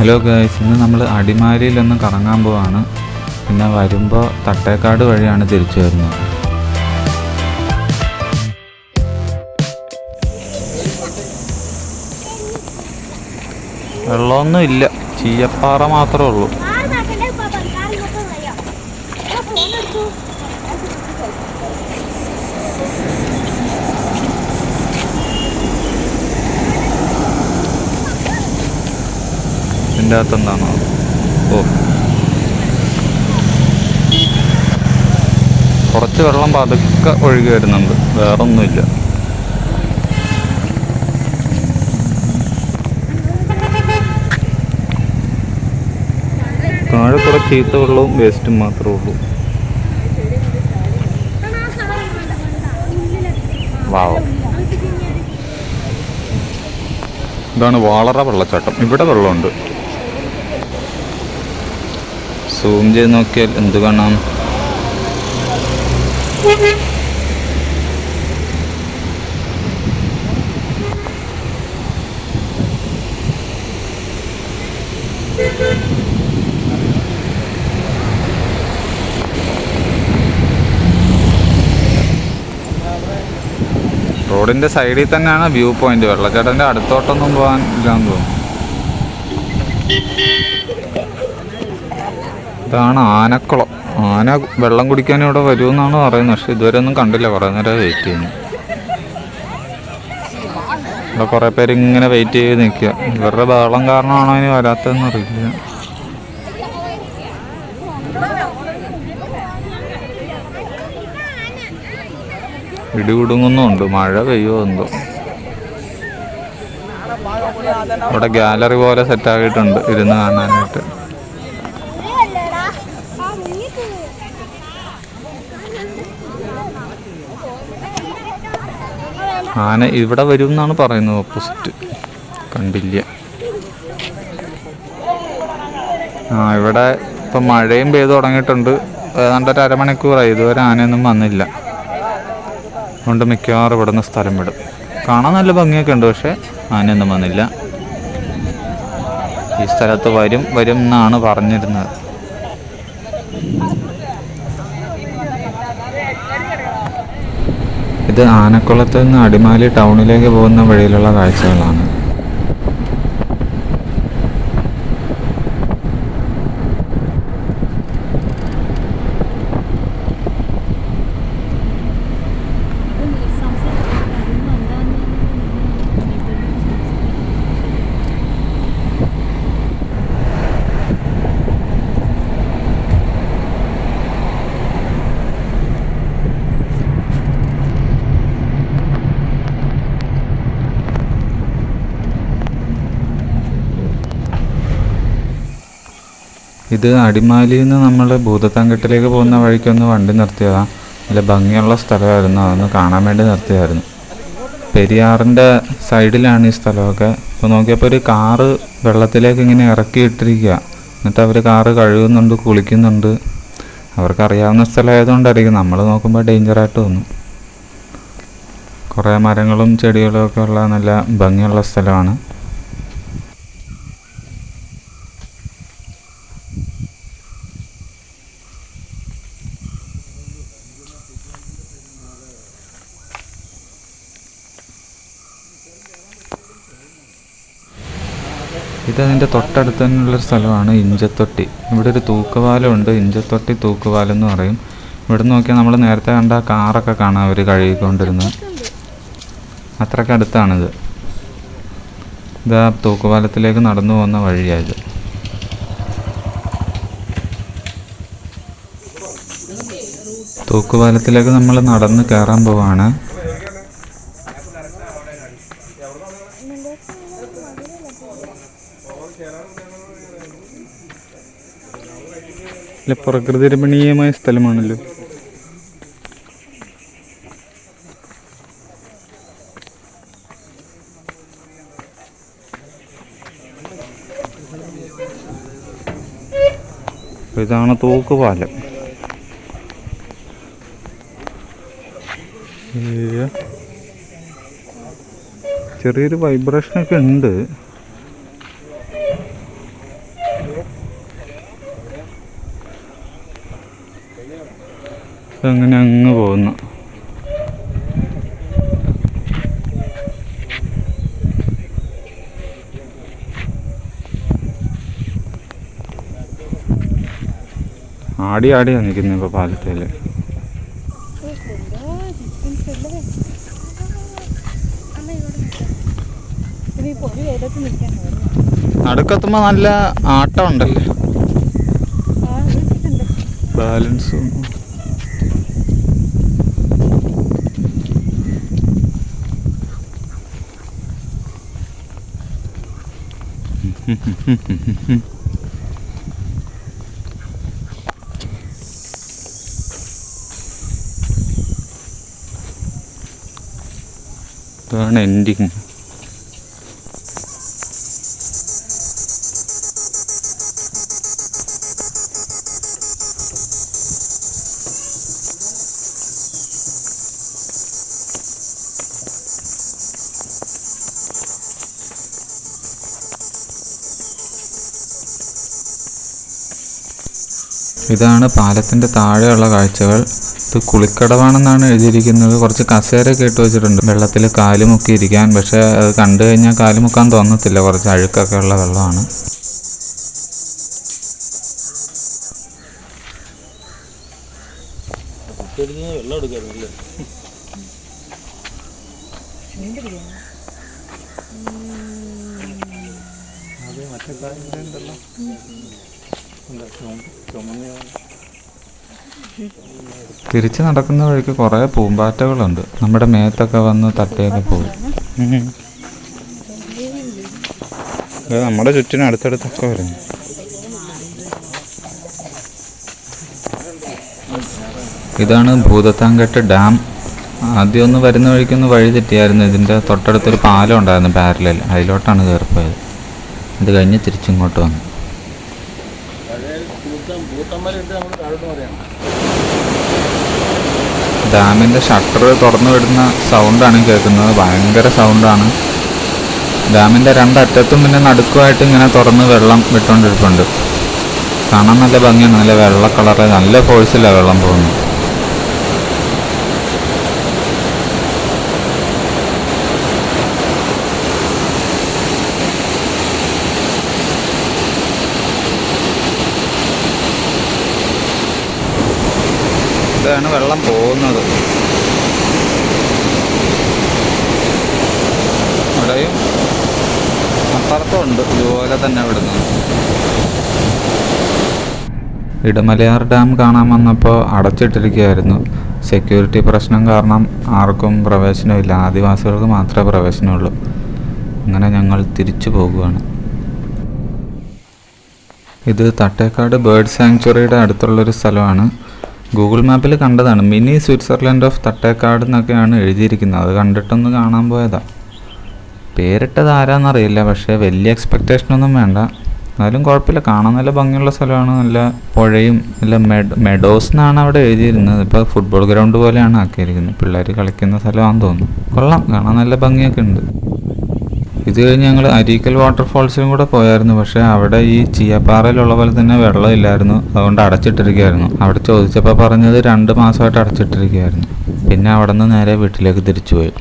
Hello guys, ഇന്ന് നമ്മൾ അടിമാലിയിലൊന്ന് കറങ്ങാൻ പോവാണ്. പിന്നെ വരുമ്പോൾ തട്ടേക്കാട് വഴിയാണ് തിരിച്ചു വരുന്നത്. വെള്ളമൊന്നും ഇല്ല, ചീയപ്പാറ മാത്രമേ ഉള്ളൂ. ഇതിൻ്റെ അകത്ത് എന്താണോ? കുറച്ച് വെള്ളം പതുക്കെ ഒഴുകി വരുന്നുണ്ട്, വേറൊന്നുമില്ല. താഴെ കുറെ ചീത്ത വെള്ളവും വേസ്റ്റും മാത്രമേ ഉള്ളൂ. വാവ്, ഇതാണ് വാളറ വെള്ളച്ചാട്ടം. ഇവിടെ വെള്ളമുണ്ട്. സൂം ചെയ്ത് നോക്കിയാൽ എന്ത് കാണാം? റോഡിൻ്റെ സൈഡിൽ തന്നെയാണ് വ്യൂ പോയിന്റ്. വെള്ളച്ചാട്ടൻ്റെ അടുത്തോട്ടൊന്നും പോകാൻ ഇല്ലാന്ന് തോന്നുന്നു. ഇതാണ് ആനക്കുളം. ആന വെള്ളം കുടിക്കാൻ ഇവിടെ വരുമെന്നാണ് പറയുന്നത്, പക്ഷെ ഇതുവരെ ഒന്നും കണ്ടില്ല. കുറേ നേരം വെയിറ്റ് ചെയ്യുന്നു. ഇവിടെ കുറേ പേര് ഇങ്ങനെ വെയിറ്റ് ചെയ്ത് നിൽക്കുക. ഇവരുടെ ബഹളം കാരണമാണോ ഇനി വരാത്തതെന്ന് അറിയില്ല. ഇടി കുടുങ്ങുന്നുണ്ട്, മഴ പെയ്യോ എന്തോ. ഇവിടെ ഗാലറി പോലെ സെറ്റാക്കിയിട്ടുണ്ട് ഇരുന്ന് കാണാനായിട്ട്. ആന ഇവിടെ വരും എന്നാണ് പറയുന്നത്. ഓപ്പോസിറ്റ് കണ്ടില്ല. ഇവിടെ ഇപ്പം മഴയും പെയ്ത് തുടങ്ങിയിട്ടുണ്ട്. ഏതാണ്ട് ഒരു അരമണിക്കൂറായി, ഇതുവരെ ആനയൊന്നും വന്നില്ല. അതുകൊണ്ട് മിക്കവാറും ഇവിടുന്ന് സ്ഥലം വിടും. കാണാൻ നല്ല ഭംഗിയൊക്കെ ഉണ്ട്, പക്ഷേ ആനയൊന്നും വന്നില്ല. ഈ സ്ഥലത്ത് വരും എന്നാണ് പറഞ്ഞിരുന്നത്. ഇത് ആനക്കുളത്ത് നിന്ന് അടിമാലി ടൗണിലേക്ക് പോകുന്ന വഴിയിലുള്ള കാഴ്ചകളാണ്. ഇത് അടിമാലിയിൽ നിന്ന് നമ്മൾ ഭൂതത്താൻകെട്ടിലേക്ക് പോകുന്ന വഴിക്കൊന്ന് വണ്ടി നിർത്തിയതാണ്. നല്ല ഭംഗിയുള്ള സ്ഥലമായിരുന്നു, അതൊന്ന് കാണാൻ വേണ്ടി നിർത്തിയതായിരുന്നു. പെരിയാറിൻ്റെ സൈഡിലാണ് ഈ സ്ഥലമൊക്കെ. ഇപ്പോൾ നോക്കിയപ്പോൾ ഒരു കാറ് വെള്ളത്തിലേക്ക് ഇങ്ങനെ ഇറക്കിയിട്ടിരിക്കുക. എന്നിട്ട് അവർ കാറ് കഴുകുന്നുണ്ട്, കുളിക്കുന്നുണ്ട്. അവർക്കറിയാവുന്ന സ്ഥലമായതുകൊണ്ടായിരിക്കും. നമ്മൾ നോക്കുമ്പോൾ ഡേഞ്ചറായിട്ട് തോന്നും. കുറേ മരങ്ങളും ചെടികളും ഒക്കെ ഉള്ള നല്ല ഭംഗിയുള്ള സ്ഥലമാണ്. ഇതതിൻ്റെ തൊട്ടടുത്ത് തന്നെയുള്ളൊരു സ്ഥലമാണ് ഇഞ്ചത്തൊട്ടി. ഇവിടെ ഒരു തൂക്കുപാലമുണ്ട്, ഇഞ്ചത്തൊട്ടി തൂക്കുപാലം എന്ന് പറയും. ഇവിടെ നോക്കിയാൽ നമ്മൾ നേരത്തെ കണ്ട കാറൊക്കെ കാണാം അവർ കഴുകിക്കൊണ്ടിരുന്നത്. അത്രയ്ക്ക് അടുത്താണിത്. ഇതാ തൂക്കുപാലത്തിലേക്ക് നടന്നു പോകുന്ന വഴിയായത്. തൂക്കുപാലത്തിലേക്ക് നമ്മൾ നടന്ന് കയറാൻ പോവാണ്. പ്രകൃതി രമണീയമായ സ്ഥലമാണല്ലോ. ഇതാണ് തൂക്കുപാലം. ചെറിയൊരു വൈബ്രേഷനൊക്കെ ഉണ്ട്. അങ്ങനെ അങ്ങ് പോകുന്നു. ആടിയാണ് നിൽക്കുന്നത് ഇപ്പോൾ പാലത്തേൽ. നടുക്കെത്തുമ്പോൾ നല്ല ആട്ടം ഉണ്ടല്ലേ, ബാലൻസ്. ഇതാണ് എൻഡിങ്. ഇതാണ് പാലത്തിൻ്റെ താഴെയുള്ള കാഴ്ചകൾ. ഇത് കുളിക്കടവാണെന്നാണ് എഴുതിയിരിക്കുന്നത്. കുറച്ച് കസേരയൊക്കെ ഇട്ട് വെച്ചിട്ടുണ്ട് വെള്ളത്തിൽ കാല് മുക്കിയിരിക്കാൻ. പക്ഷേ അത് കണ്ടു കഴിഞ്ഞാൽ കാല് മുക്കാൻ തോന്നത്തില്ല, കുറച്ച് അഴുക്കൊക്കെ ഉള്ള വെള്ളമാണ്. തിരിച്ച് നടക്കുന്ന വഴിക്ക് കുറേ പൂമ്പാറ്റകളുണ്ട്. നമ്മുടെ മേത്തൊക്കെ വന്ന് തട്ടിയൊക്കെ പോകും. നമ്മുടെ ചുറ്റിനും അടുത്തടുത്തൊക്കെ വരുന്നു. ഇതാണ് ഭൂതത്താൻകെട്ട് ഡാം. ആദ്യം ഒന്ന് വരുന്ന വഴിക്കൊന്ന് വഴി തെറ്റിയായിരുന്നു. ഇതിൻ്റെ തൊട്ടടുത്തൊരു പാലം ഉണ്ടായിരുന്നു പാരലൽ, അതിലോട്ടാണ് കയറിപ്പോയത്. ഇത് കഴിഞ്ഞ് തിരിച്ചിങ്ങോട്ട് വന്നു. ഡാമിൻ്റെ ഷട്ടർ തുറന്നു വിടുന്ന സൗണ്ടാണ് കേൾക്കുന്നത്. ഭയങ്കര സൗണ്ടാണ്. ഡാമിൻ്റെ രണ്ടറ്റത്തും പിന്നെ നടുക്കുമായിട്ട് ഇങ്ങനെ തുറന്ന് വെള്ളം വിട്ടുകൊണ്ടിരിപ്പുണ്ട്. കാണാൻ നല്ല ഭംഗിയാണ്. നല്ല വെള്ള കളറ്, നല്ല ഫോഴ്സിലാണ് വെള്ളം പോകുന്നത്. ഇതാണ് വെള്ളം പോകുന്നത്. ഇവിടെയും അപ്പുറത്തുണ്ട് ഇതുപോലെ തന്നെ വിടുന്നത്. ഇടമലയാർ ഡാം കാണാൻ വന്നപ്പോൾ അടച്ചിട്ടിരിക്കുകയായിരുന്നു. സെക്യൂരിറ്റി പ്രശ്നം കാരണം ആർക്കും പ്രവേശനമില്ല. ആദിവാസികൾക്ക് മാത്രമേ പ്രവേശനമുള്ളൂ. അങ്ങനെ ഞങ്ങൾ തിരിച്ചു പോകുകയാണ്. ഇത് തട്ടേക്കാട് ബേർഡ് സാങ്ച്വറിയുടെ അടുത്തുള്ളൊരു സ്ഥലമാണ്. ഗൂഗിൾ മാപ്പിൽ കണ്ടതാണ്. മിനി സ്വിറ്റ്സർലൻഡ് ഓഫ് തട്ടേക്കാട് എന്നൊക്കെയാണ് എഴുതിയിരിക്കുന്നത്. അത് കണ്ടിട്ടൊന്ന് കാണാൻ പോയതാണ്. പേരിട്ടത് ആരാന്നറിയില്ല, പക്ഷേ വലിയ എക്സ്പെക്റ്റേഷനൊന്നും വേണ്ട. എന്നാലും കുഴപ്പമില്ല, കാണാൻ നല്ല ഭംഗിയുള്ള സ്ഥലമാണ്. നല്ല പുഴയും നല്ല മെഡോസ് എന്നാണ് അവിടെ എഴുതിയിരുന്നത്. ഇപ്പോൾ ഫുട്ബോൾ ഗ്രൗണ്ട് പോലെയാണ് ആക്കിയിരിക്കുന്നത്. പിള്ളേർ കളിക്കുന്ന സ്ഥലമാണെന്ന് തോന്നുന്നു. കൊള്ളാം, കാണാൻ നല്ല ഭംഗിയൊക്കെ ഉണ്ട്. ഇത് കഴിഞ്ഞ് ഞങ്ങൾ അരീക്കൽ വാട്ടർഫാൾസിലും കൂടെ പോയായിരുന്നു. പക്ഷേ അവിടെ ഈ ചീയപ്പാറയിലുള്ള പോലെ തന്നെ വെള്ളമില്ലായിരുന്നു. അതുകൊണ്ട് അടച്ചിട്ടിരിക്കുകയായിരുന്നു. അവിടെ ചോദിച്ചപ്പോൾ പറഞ്ഞത് 2 മാസമായിട്ട് അടച്ചിട്ടിരിക്കുകയായിരുന്നു. പിന്നെ അവിടെ നിന്ന് നേരെ വീട്ടിലേക്ക് തിരിച്ചു പോയി.